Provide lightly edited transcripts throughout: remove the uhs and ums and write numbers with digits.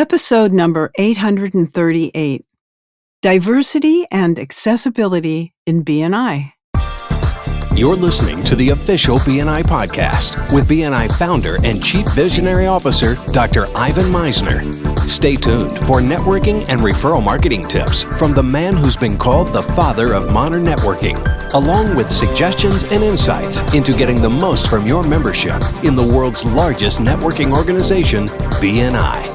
Episode number 838, Diversity and Accessibility in BNI. You're listening to the official BNI podcast with BNI founder and Chief Visionary Officer, Dr. Ivan Meisner. Stay tuned for networking and referral marketing tips from the man who's been called the father of modern networking, along with suggestions and insights into getting the most from your membership in the world's largest networking organization, BNI.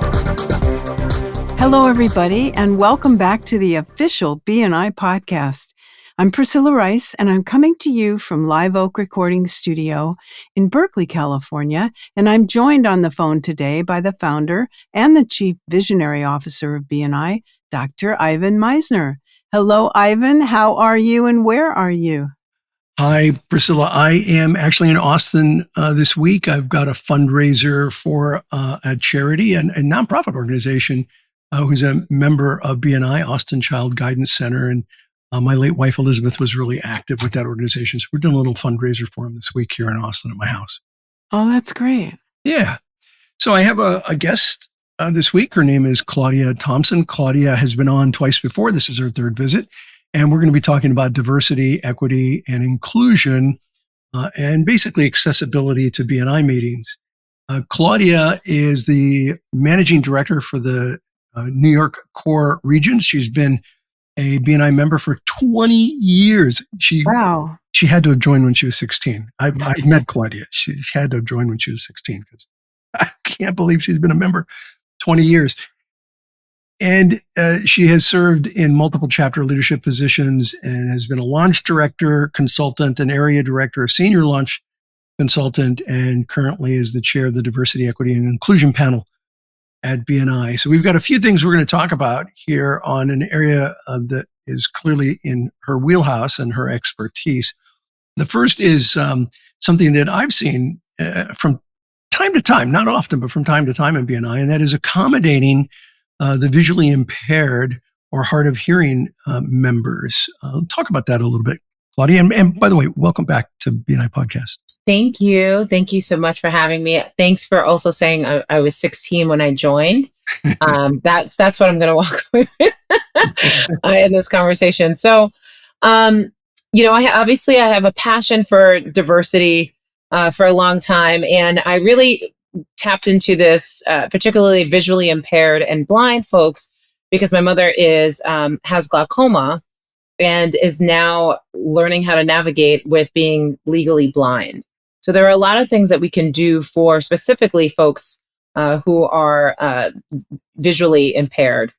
Hello, everybody, and welcome back to the official BNI podcast. I'm Priscilla Rice, and I'm coming to you from Live Oak Recording Studio in Berkeley, California, and I'm joined on the phone today by the founder and the Chief Visionary Officer of BNI, Dr. Ivan Meisner. Hello, Ivan. How are you and where are you? Hi, Priscilla. I am actually in Austin this week. I've got a fundraiser for a charity and a nonprofit organization who's a member of BNI, Austin Child Guidance Center. And my late wife, Elizabeth, was really active with that organization. So we're doing a little fundraiser for them this week here in Austin at my house. Oh, that's great. Yeah. So I have a guest this week. Her name is Claudia Thompson. Claudia has been on twice before. This is her third visit. And we're going to be talking about diversity, equity, and inclusion, and basically accessibility to BNI meetings. Claudia is the managing director for the New York CORE region. She's been a BNI member for 20 years. Wow. She had to have joined when she was 16. I've met Claudia. She had to have joined when she was 16 because I can't believe she's been a member 20 years. And she has served in multiple chapter leadership positions and has been a launch director, consultant, and area director of senior launch consultant, and currently is the chair of the Diversity, Equity, and Inclusion panel at BNI. So we've got a few things we're going to talk about here on an area that is clearly in her wheelhouse and her expertise. The first is something that I've seen from time to time, not often, but from time to time in BNI, and that is accommodating the visually impaired or hard of hearing members. Talk about that a little bit, Claudia. And by the way, welcome back to BNI Podcast. Thank you. Thank you so much for having me. Thanks for also saying I was 16 when I joined. That's what I'm going to walk away with in this conversation. So, I have a passion for diversity for a long time, and I really tapped into this, particularly visually impaired and blind folks, because my mother has glaucoma and is now learning how to navigate with being legally blind. So there are a lot of things that we can do for specifically folks who are visually impaired.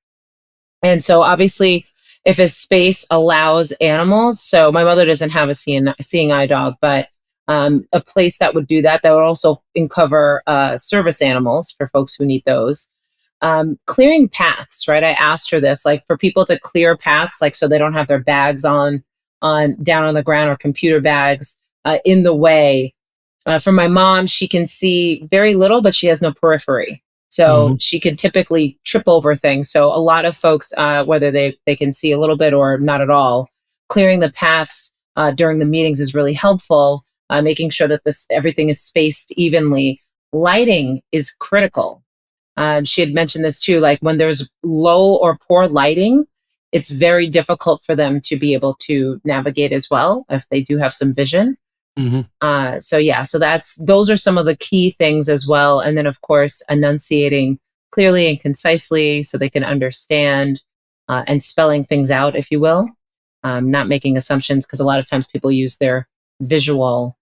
And so obviously, if a space allows animals, so my mother doesn't have a seeing eye dog, but a place that would do that would also cover service animals for folks who need those. Clearing paths, right? I asked her this, like for people to clear paths, like so they don't have their bags on down on the ground or computer bags in the way. For my mom, she can see very little, but she has no periphery. So she can typically trip over things. So a lot of folks, whether they can see a little bit or not at all, clearing the paths during the meetings is really helpful, making sure that everything is spaced evenly. Lighting is critical. She had mentioned this too, like when there's low or poor lighting, it's very difficult for them to be able to navigate as well if they do have some vision. So those are some of the key things as well. And then of course, enunciating clearly and concisely so they can understand and spelling things out, if you will, not making assumptions, because a lot of times people use their visual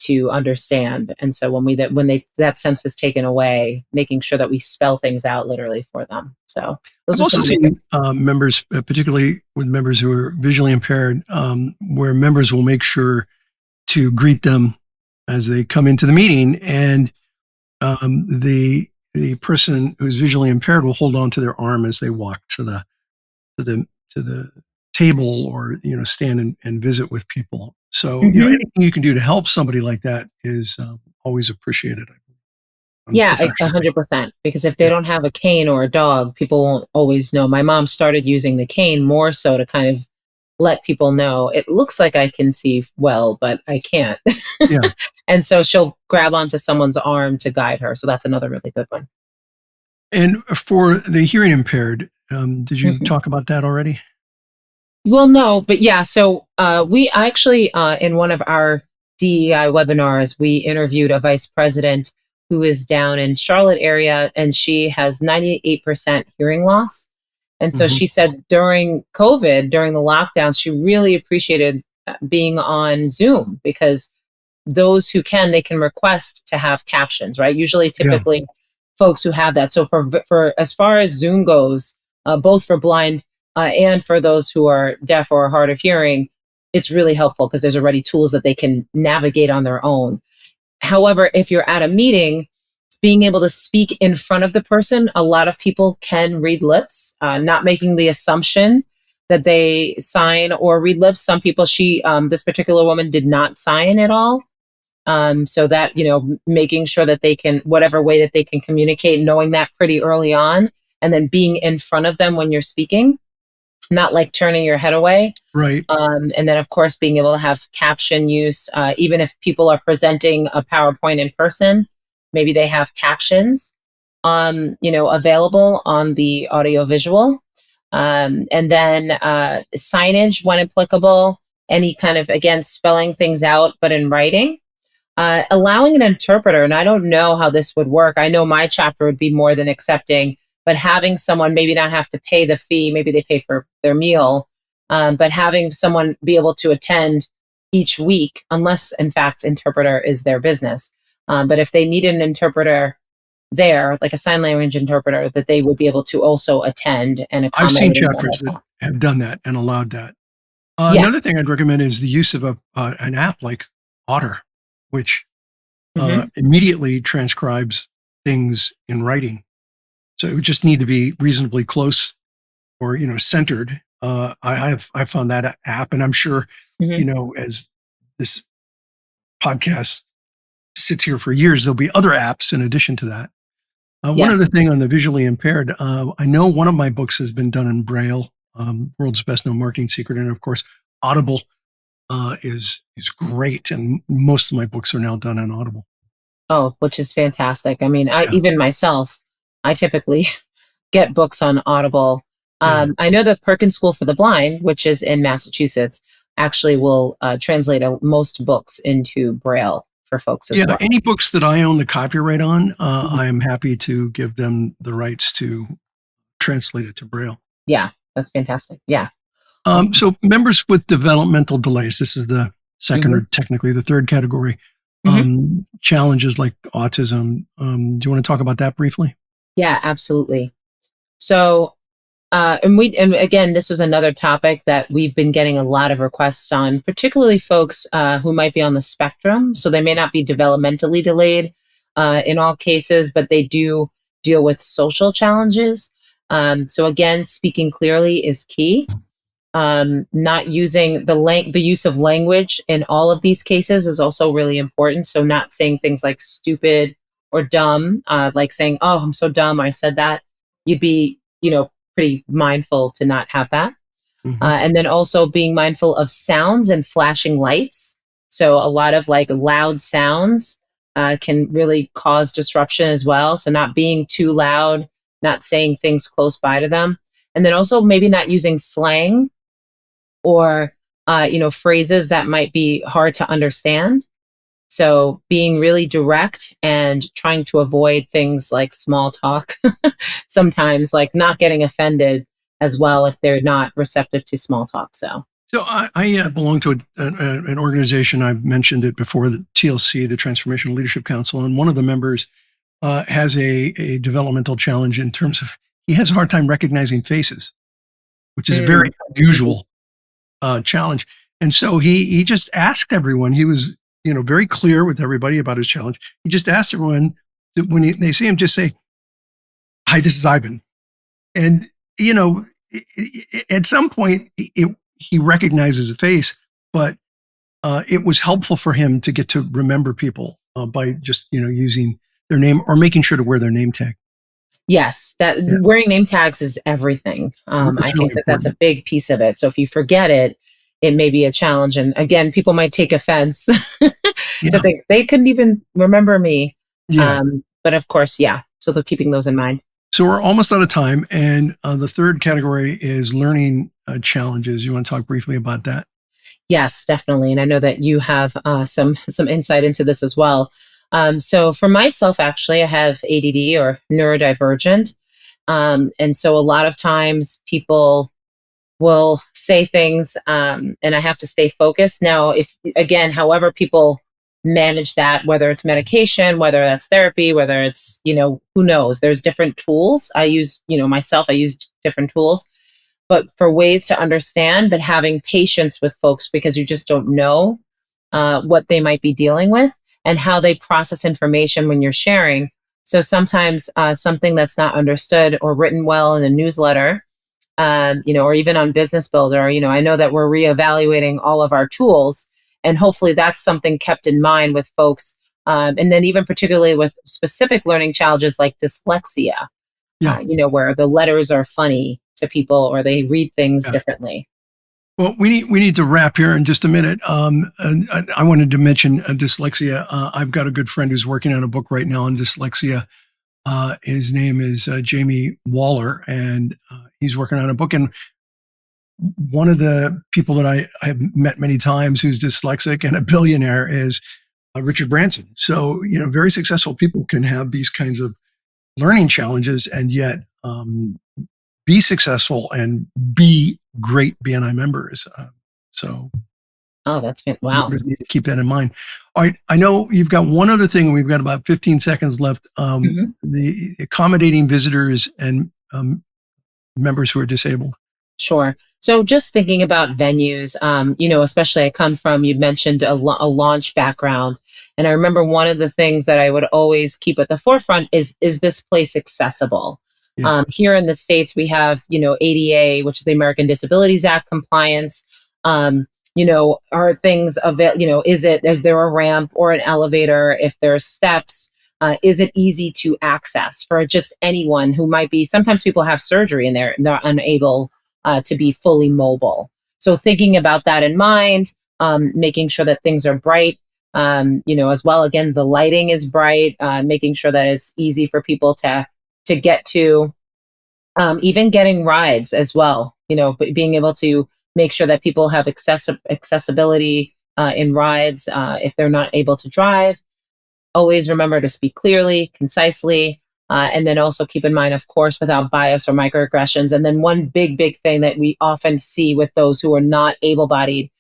to understand. And so when that sense is taken away, making sure that we spell things out literally for them. So those I've are also seen members, particularly with members who are visually impaired, where members will make sure to greet them as they come into the meeting, and the person who's visually impaired will hold on to their arm as they walk to the table or stand and visit with people. So anything you can do to help somebody like that is always appreciated. Yeah, 100%. Because if they don't have a cane or a dog, people won't always know. My mom started using the cane more so to kind of let people know it looks like I can see well, but I can't. Yeah. And so she'll grab onto someone's arm to guide her. So that's another really good one. And for the hearing impaired, did you Mhm. talk about that already? Well, no, but yeah. So we actually, in one of our DEI webinars, we interviewed a vice president who is down in Charlotte area, and she has 98% hearing loss. And so Hmm. she said during COVID, during the lockdown, she really appreciated being on Zoom because those who can, they can request to have captions, right? Usually, Yeah, typically, folks who have that. So for as far as Zoom goes, both for blind and for those who are deaf or hard of hearing, it's really helpful because there's already tools that they can navigate on their own. However, if you're at a meeting, being able to speak in front of the person, a lot of people can read lips, not making the assumption that they sign or read lips. Some people, this particular woman did not sign at all. So that, making sure that they can, whatever way that they can communicate, knowing that pretty early on, and then being in front of them when you're speaking, not like turning your head away. right. And then, of course, being able to have caption use, even if people are presenting a PowerPoint in person, maybe they have captions, available on the audiovisual. And then signage when applicable, any kind of, again, spelling things out, but in writing. Allowing an interpreter, and I don't know how this would work. I know my chapter would be more than accepting, but having someone maybe not have to pay the fee, maybe they pay for their meal, but having someone be able to attend each week, unless in fact interpreter is their business. But if they need an interpreter there, like a sign language interpreter, that they would be able to also attend and I've seen accommodate and chapters whatever. that have done that and allowed that. Yeah. Another thing I'd recommend is the use of an app like Otter, which Hmm. immediately transcribes things in writing. So it would just need to be reasonably close or centered. I found that app, and I'm sure Hmm. as this podcast sits here for years, there'll be other apps in addition to that. One Yeah. other thing on the visually impaired, I know one of my books has been done in Braille, World's Best Known Marketing Secret, and of course, Audible is great, and most of my books are now done on Audible. Oh, which is fantastic. I mean, I Yeah, even myself, I typically get books on Audible. yeah, I know the Perkins School for the Blind, which is in Massachusetts, actually will translate most books into Braille for folks as yeah. well. Any books that I own the copyright on, Mhm. I am happy to give them the rights to translate it to Braille. Yeah, that's fantastic. Yeah, awesome. So members with developmental delays, this is the second Hmm. or technically the third category. Hmm. Challenges like autism. Do you want to talk about that briefly? Yeah, absolutely. So, and again, this was another topic that we've been getting a lot of requests on, particularly folks who might be on the spectrum. So they may not be developmentally delayed in all cases, but they do deal with social challenges. So again, speaking clearly is key. Not using the use of language in all of these cases is also really important. So not saying things like stupid or dumb, like saying, "Oh, I'm so dumb, I said that." You'd be, pretty mindful to not have that. Hmm. And then also being mindful of sounds and flashing lights. So a lot of like loud sounds can really cause disruption as well. So not being too loud, not saying things close by to them, and then also maybe not using slang or phrases that might be hard to understand. So being really direct and trying to avoid things like small talk, sometimes like not getting offended as well if they're not receptive to small talk. So So I belong to an organization. I've mentioned it before, the TLC, the Transformational Leadership Council, and one of the members has a developmental challenge in terms of he has a hard time recognizing faces, which is a very mm, mhm. unusual challenge. And so he just asked everyone. He was very clear with everybody about his challenge. He just asked everyone that when they see him, just say, "Hi, this is Ivan." And you know, at some point, he recognizes a face, but it was helpful for him to get to remember people by just using their name or making sure to wear their name tag. Yes, that Yeah, wearing name tags is everything. I it's really think that that's a important. big piece of it. So if you forget it, it may be a challenge. And again, people might take offense to Yeah, think they couldn't even remember me. yeah. But of course, yeah. So they're keeping those in mind. So we're almost out of time. And the third category is learning challenges. You want to talk briefly about that? Yes, definitely. And I know that you have some insight into this as well. So for myself, actually, I have ADD or neurodivergent. And so a lot of times people will say things and I have to stay focused. Now, if again, however people manage that, whether it's medication, whether that's therapy, whether it's, who knows, there's different tools. I use, myself, I use different tools, but for ways to understand, but having patience with folks because you just don't know what they might be dealing with and how they process information when you're sharing. So sometimes something that's not understood or written well in a newsletter, or even on Business Builder, I know that we're reevaluating all of our tools, and hopefully that's something kept in mind with folks. And then even particularly with specific learning challenges like dyslexia, Yeah. where the letters are funny to people or they read things differently. Well, we need to wrap here in just a minute. And I wanted to mention dyslexia. I've got a good friend who's working on a book right now on dyslexia. His name is Jamie Waller, and he's working on a book. And one of the people that I have met many times who's dyslexic and a billionaire is Richard Branson. So, very successful people can have these kinds of learning challenges and yet be successful and be great BNI members. Oh, that's wow. Members need to keep that in mind. All right. I know you've got one other thing. We've got about 15 seconds left. The accommodating visitors and members who are disabled. Sure. So just thinking about venues, especially I come from, you mentioned a launch background. And I remember one of the things that I would always keep at the forefront is this place accessible? Yeah. Here in the States, we have, ADA, which is the American Disabilities Act compliance. Are things is there a ramp or an elevator? If there are steps, is it easy to access for just anyone who might be, sometimes people have surgery and they're unable to be fully mobile. So thinking about that in mind, making sure that things are bright, as well. Again, the lighting is bright, making sure that it's easy for people to get to, even getting rides as well. Being able to make sure that people have accessibility in rides if they're not able to drive. Always remember to speak clearly, concisely, and then also keep in mind, of course, without bias or microaggressions. And then one big thing that we often see with those who are not able-bodied,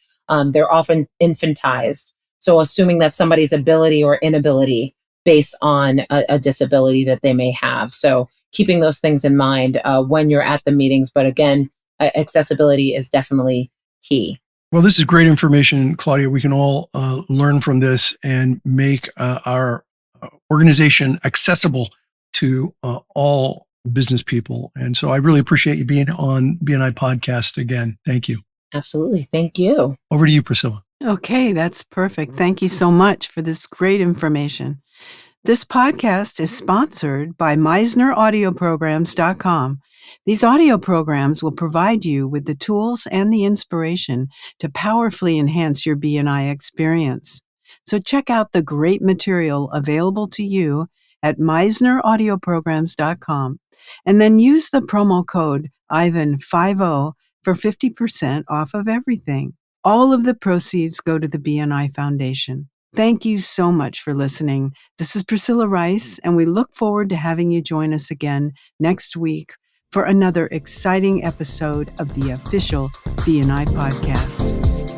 they're often infantized. So assuming that somebody's ability or inability based on a disability that they may have. So keeping those things in mind when you're at the meetings. But again, accessibility is definitely key. Well, this is great information, Claudia. We can all learn from this and make our organization accessible to all business people. And so I really appreciate you being on BNI Podcast again. Thank you. Absolutely. Thank you. Over to you, Priscilla. Okay, that's perfect. Thank you so much for this great information. This podcast is sponsored by MeisnerAudioprograms.com. These audio programs will provide you with the tools and the inspiration to powerfully enhance your BNI experience. So check out the great material available to you at MeisnerAudioprograms.com and then use the promo code IVAN50 for 50% off of everything. All of the proceeds go to the BNI Foundation. Thank you so much for listening. This is Priscilla Rice, and we look forward to having you join us again next week for another exciting episode of the official BNI podcast.